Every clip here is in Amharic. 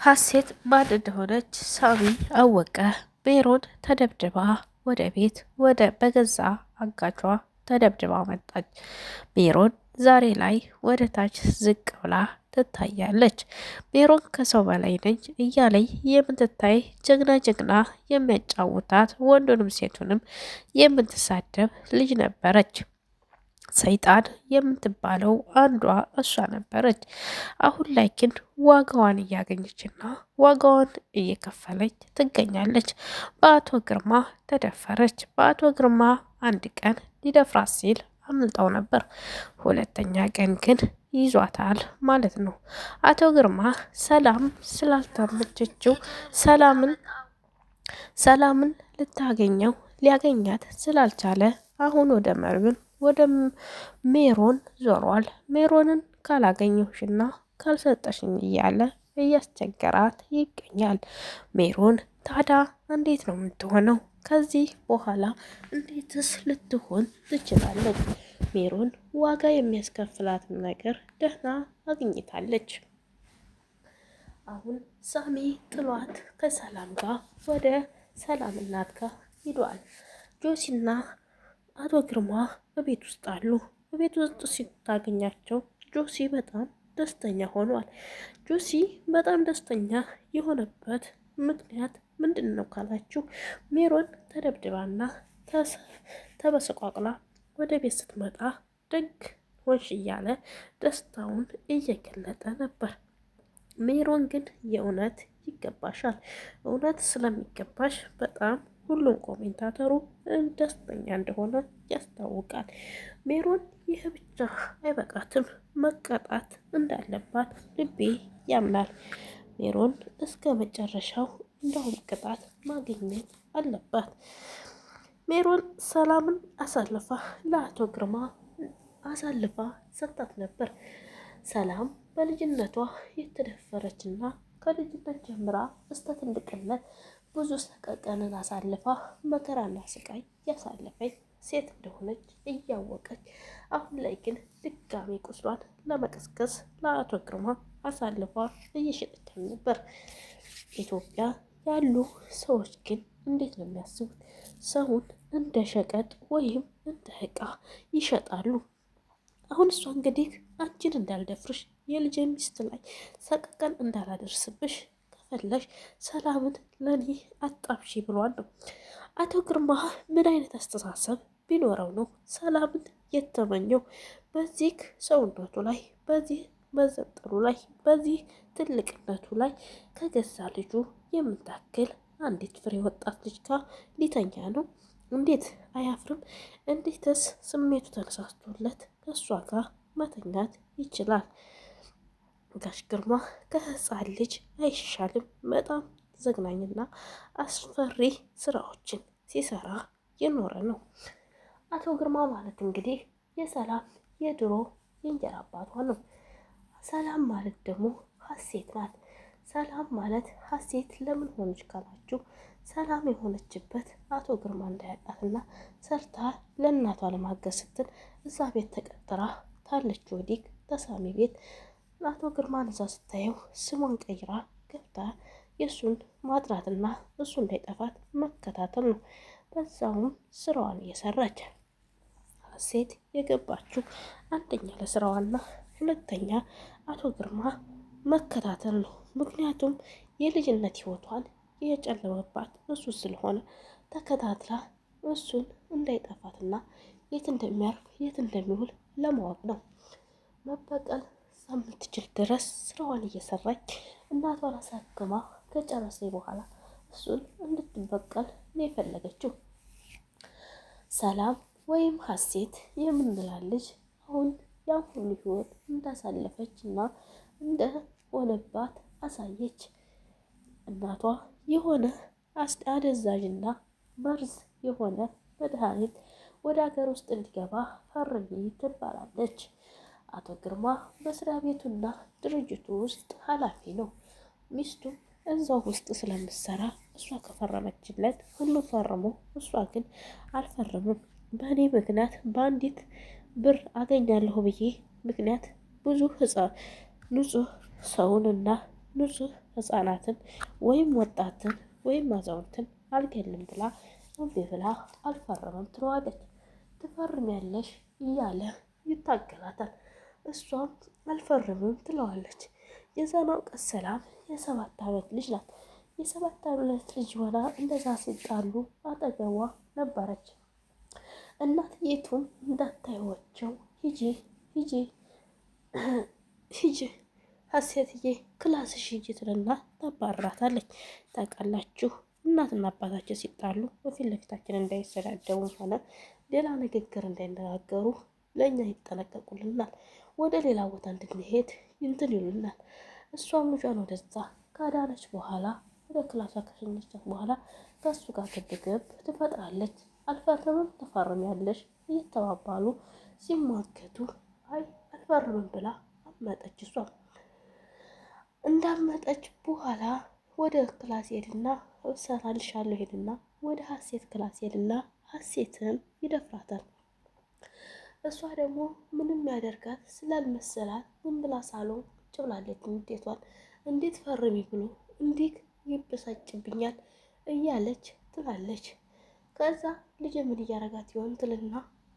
ሀሴት ማን እንደሆነች ሳሚ አወቀ። ሜሮን ተደብድባ ወደ ቤት በገዛ አጋቿ ተደብድባ መጣች። ሜሮን ዛሬ ላይ ወደ ታች ዝቅ ብላ ትታያለች። ሜሮን ከሰው በላይ ነኝ እያለኝ የምትታይ ጀግና ጀግና የሚያጫውታት ወንዱንም ሴቱንም የምትሳደብ ልጅ ነበረች። ሰይጣን የምትባለው አንዷ እሷ ነበረች። አሁን ላይ ግን ዋጋዋን እያገኘችና ዋጋዋን እየከፈለች ትገኛለች። በአቶ ግርማ ተደፈረች። በአቶ ግርማ አንድ ቀን ሊደፍራት ሲል አምልጠው ነበር። ሁለተኛ ቀን ግን ይዟታል ማለት ነው። አቶ ግርማ ሰላም ስላልተመቸችው ሰላምን ሊያገኛት ስላልቻለ አሁን ወደ ሜሮን ዞሯል። ሜሮንን ካላገኘሁሽና ካልሰጠሽኝ እያለ እያስቸገራት ይገኛል። ሜሮን ታዲያ እንዴት ነው የምትሆነው? ከዚህ በኋላ እንዴትስ ልትሆን ትችላለች? ሜሮን ዋጋ የሚያስከፍላትን ነገር ደህና አግኝታለች። አሁን ሳሚ ጥሏት ከሰላም ጋር ወደ ሰላም እናት ጋር ሂዷል። ጆሲና አቶ ግርማ በቤት ውስጥ አሉ። በቤት ውስጥ ሲታገኛቸው ጆሲ በጣም ደስተኛ ሆኗል። ጆሲ በጣም ደስተኛ የሆነበት ምክንያት ምንድን ነው ካላችሁ ሜሮን ተደብድባና ተበሰቋቅላ ወደ ቤት ስትመጣ ደግ ሆንሽ እያለ ደስታውን እየገለጠ ነበር። ሜሮን ግን የእውነት ይገባሻል፣ እውነት ስለሚገባሽ በጣም ሁሉም ኮሜንታተሩ ደስተኛ እንደሆነ ያስታውቃል። ሜሮን ይህ ብቻ አይበቃትም፣ መቀጣት እንዳለባት ልቤ ያምናል። ሜሮን እስከ መጨረሻው እንደውም ቅጣት ማግኘት አለባት። ሜሮን ሰላምን አሳልፋ ለአቶ ግርማ አሳልፋ ሰጥታት ነበር። ሰላም በልጅነቷ የተደፈረችና ከልጅነት ጀምራ እስከ ትልቅነት ብዙ ሰቀቀንን አሳልፋ መከራና ስቃይ ያሳለፈች ሴት እንደሆነች እያወቀች አሁን ላይ ግን ድጋሚ ቁስሏን ለመቀስቀስ ለአቶ ግርማ አሳልፋ እየሸጠች ነበር። ኢትዮጵያ ያሉ ሰዎች ግን እንዴት ነው የሚያስቡት? ሰውን እንደ ሸቀጥ ወይም እንደ ዕቃ ይሸጣሉ። አሁን እሷ እንግዲህ አንቺን እንዳልደፍርሽ የልጅ ሚስት ላይ ሰቀቀን እንዳላደርስብሽ ከፈለሽ ሰላምን ለኔ አጣብሺ ብሏል ነው። አቶ ግርማ ምን አይነት አስተሳሰብ ቢኖረው ነው ሰላምን የተመኘው? በዚህ ሰውነቱ ላይ፣ በዚህ መዘጠሩ ላይ፣ በዚህ ትልቅነቱ ላይ ከገዛ ልጁ የምታክል አንዲት ፍሬ ወጣት ልጅ ጋር ሊተኛ ነው? እንዴት አያፍርም? እንዴትስ ስሜቱ ተነሳስቶለት ከእሷ ጋር መተኛት ይችላል? ጋሽ ግርማ ከህፃን ልጅ አይሻልም? በጣም ዘግናኝና አስፈሪ ስራዎችን ሲሰራ የኖረ ነው። አቶ ግርማ ማለት እንግዲህ የሰላም የድሮ የእንጀራ አባቷ ነው። ሰላም ማለት ደግሞ ሀሴት ናት። ሰላም ማለት ሀሴት ለምን ሆነች ካላችሁ ሰላም የሆነችበት አቶ ግርማ እንዳያጣትና ሰርታ ለእናቷ ለማገዝ ስትል እዛ ቤት ተቀጥራ ታለች። ወዲህ ተሳሚ ቤት አቶ ግርማን እዛ ስታየው ስሟን ቀይራ ገብታ የእሱን ማጥናትና እሱ እንዳይጠፋት መከታተል ነው። በዛውም ስራዋን እየሰራች ሀሴት የገባችው አንደኛ ለስራዋና ሁለተኛ አቶ ግርማ መከታተል ነው። ምክንያቱም የልጅነት ህይወቷን የጨለመባት እሱ ስለሆነ ተከታትላ እሱን እንዳይጠፋትና የት እንደሚያርፍ የት እንደሚውል ለማወቅ ነው። መበቀል ሳምትችል ድረስ ስራዋን እየሰራች እናቷን አሳክማ ከጨረሰኝ በኋላ እሱን እንድትበቀል ነው የፈለገችው። ሰላም ወይም ሀሴት የምንላት ልጅ አሁን ያን ሁሉ ህይወት እንዳሳለፈች እና እንደሆነባት አሳየች። እናቷ የሆነ አደንዛዥና መርዝ የሆነ መድኃኒት ወደ ሀገር ውስጥ እንዲገባ ፈርሚ ትባላለች። አቶ ግርማ መስሪያ ቤቱና ድርጅቱ ውስጥ ኃላፊ ነው። ሚስቱ እዛው ውስጥ ስለምትሰራ እሷ ከፈረመችለት ሁሉ ፈርሞ፣ እሷ ግን አልፈርምም በእኔ ምክንያት በአንዲት ብር አገኛለሁ ብዬ ምክንያት ብዙ ንጹህ ሰውንና ንጹህ ህፃናትን ወይም ወጣትን ወይም አዛውንትን አልገልም ብላ እምቢ ብላ አልፈረምም ትለዋለች። ትፈርሚያለሽ እያለ ይታገላታል። እሷም አልፈርምም ትለዋለች። የዛናው ቀን ሰላም የ7 ዓመት ልጅ ናት። የ7 ዓመት ልጅ ሆና እንደዛ ሲጣሉ አጠገቧ ነበረች። እናትየቱም እንዳታዩዋቸው ሂጂ ሂጂ ሂጂ ሀሴትዬ ክላስሽ ሂጂ ትልና ታባርራታለች። ታውቃላችሁ እናትና አባታችን ሲጣሉ በፊት ለፊታችን እንዳይሰዳደቡ ሆነ ሌላ ንግግር እንዳይነጋገሩ ለእኛ ይጠነቀቁልናል። ወደ ሌላ ቦታ እንድንሄድ እንትን ይሉናል። እሷም ልጇን ወደዛ ካዳነች በኋላ ወደ ክላሷ ከሸኘቻት በኋላ ከእሱ ጋር ግብግብ ትፈጥራለች። አልፈርምም ትፈርሚያለሽ እየተባባሉ ሲሟገቱ አይ አልፈርምም ብላ አመጠች። እሷ እንዳመጠች በኋላ ወደ ክላስ ሄድና እሰራልሻለሁ ሄድና ወደ ሀሴት ክላስ ሄድና ሀሴትን ይደፍራታል። እሷ ደግሞ ምንም ያደርጋት ስላልመሰላት ዝም ብላ ሳሎን ቁጭ ብላለች። ንዴቷን እንዴት ፈርሚ ብሎ እንዴት ይበሳጭብኛል እያለች ትላለች። ከዛ ልጅ ምን እያረጋት ይሆን ትልና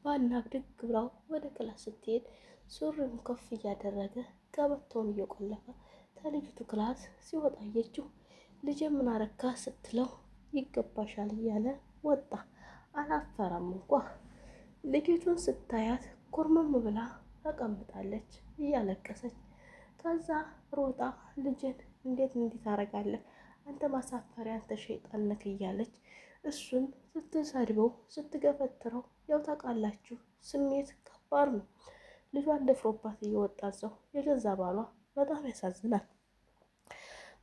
ባና ብድግ ብላው ወደ ክላስ ስትሄድ ሱሪውን ከፍ እያደረገ ቀበቶውን እየቆለፈ ከልጅቱ ክላስ ሲወጣ አየችው። ልጅ ምን አረካ ስትለው ይገባሻል እያለ ወጣ። አላፈራም እንኳ። ልጅቱን ስታያት ኩርምም ብላ ተቀምጣለች እያለቀሰች። ከዛ ሮጣ ልጅን እንዴት ታረጋለህ አንተ ማሳፈሪያ አንተ ሸይጣን ነህ እያለች እሱን ስትሰድበው ስትገፈትረው፣ ያው ታውቃላችሁ ስሜት ከባድ ነው። ልጇን ደፍሮባት እየወጣ እዛው የገዛ ባሏ በጣም ያሳዝናል።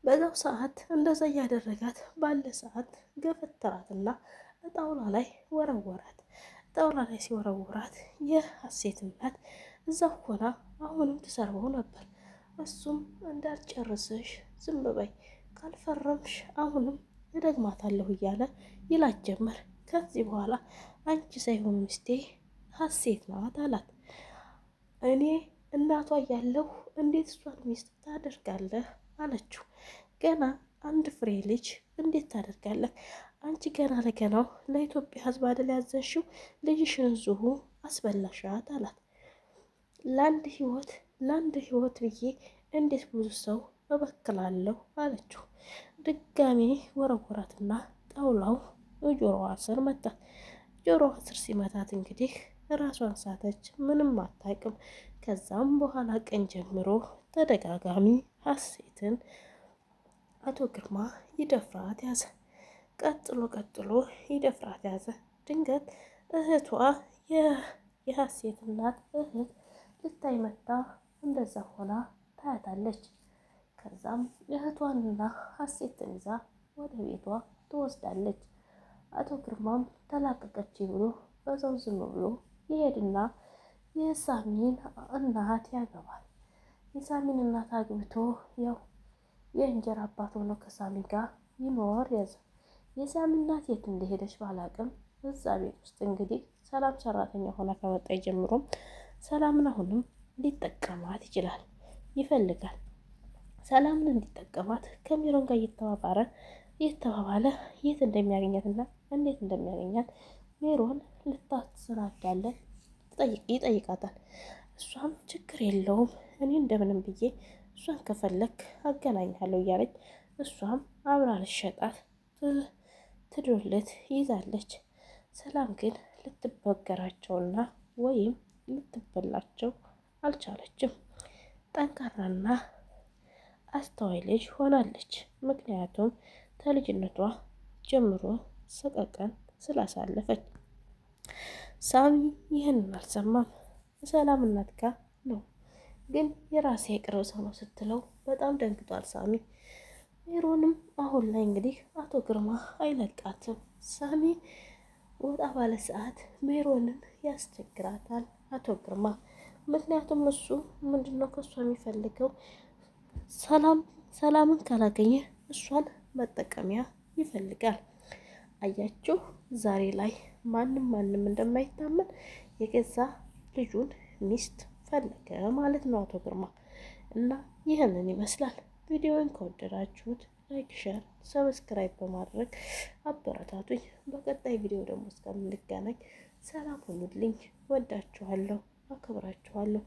በዛው ሰዓት እንደዛ እያደረጋት ባለ ሰዓት ገፈተራትና ጣውላ ላይ ወረወራት። ጣውላ ላይ ሲወረውራት የሀሴት እናት እዛ ሆና አሁንም ትሰርበው ነበር። እሱም እንዳልጨርስሽ ዝም በይ ካልፈረምሽ አሁንም እደግማታለሁ እያለ ይላት ጀመር። ከዚህ በኋላ አንቺ ሳይሆን ሚስቴ ሀሴት ናት አላት። እኔ እናቷ እያለሁ እንዴት እሷን ሚስት ታደርጋለህ አለችው። ገና አንድ ፍሬ ልጅ እንዴት ታደርጋለህ? አንቺ ገና ለገናው ለኢትዮጵያ ሕዝብ አይደል ያዘንሽው? ልጅሽን ዙሁ አስበላሻት አላት። ለአንድ ህይወት ብዬ እንዴት ብዙ ሰው እበክላለሁ አለችው። ድጋሜ ወረወራትና ጣውላው ጆሮዋ ስር መታት። ጆሮዋ ስር ሲመታት እንግዲህ ራሷን ሳተች። ምንም አታውቅም። ከዛም በኋላ ቀን ጀምሮ ተደጋጋሚ ሀሴትን አቶ ግርማ ይደፍራት ያዘ። ቀጥሎ ይደፍራት ያዘ። ድንገት እህቷ የሀሴት እናት እህት ልታይ መጣ። እንደዛ ሆና ታያታለች። ከዛም እህቷንና ሀሴትን ይዛ ወደ ቤቷ ትወስዳለች። አቶ ግርማም ተላቀቀች ብሎ በዛው ዝም ብሎ ይሄድና የሳሚን እናት ያገባል። የሳሚን እናት አግብቶ ያው የእንጀራ አባት ሆኖ ከሳሚ ጋር ይኖር ያዘ። የሳሚ እናት የት እንደሄደች ባላቅም እዛ ቤት ውስጥ እንግዲህ ሰላም ሰራተኛ ሆና ከመጣች ጀምሮም ሰላምን አሁንም ሊጠቀማት ይችላል ይፈልጋል። ሰላምን እንዲጠቀማት ከሚሮን ጋር እየተባባለ የት እንደሚያገኛትና እንዴት እንደሚያገኛት ሜሮን ልታሰናዳለን ይጠይቃታል። እሷም ችግር የለውም እኔ እንደምንም ብዬ እሷን ከፈለክ አገናኛለሁ እያለች እሷም አብራ ልሸጣት ትዶለት ይዛለች። ሰላም ግን ልትበገራቸውና ወይም ልትበላቸው አልቻለችም። ጠንካራና አስተዋይ ልጅ ሆናለች። ምክንያቱም ከልጅነቷ ጀምሮ ሰቀቀን ስላሳለፈች። ሳሚ ይህንን አልሰማም። ሰላም እናት ጋር ነው ግን የራሴ የቅርብ ሰው ነው ስትለው በጣም ደንግጧል ሳሚ። ሜሮንም አሁን ላይ እንግዲህ አቶ ግርማ አይለቃትም። ሳሚ ወጣ ባለ ሰዓት ሜሮንን ያስቸግራታል አቶ ግርማ። ምክንያቱም እሱ ምንድነው ከእሷ የሚፈልገው ሰላምን ካላገኘ እሷን መጠቀሚያ ይፈልጋል። አያችሁ ዛሬ ላይ ማንም እንደማይታመን የገዛ ልጁን ሚስት ፈለገ ማለት ነው አቶ ግርማ። እና ይህንን ይመስላል። ቪዲዮውን ከወደዳችሁት ላይክ፣ ሸር፣ ሰብስክራይብ በማድረግ አበረታቱኝ። በቀጣይ ቪዲዮ ደግሞ እስከምንገናኝ ሰላም ሁኑልኝ። ወዳችኋለሁ፣ አከብራችኋለሁ።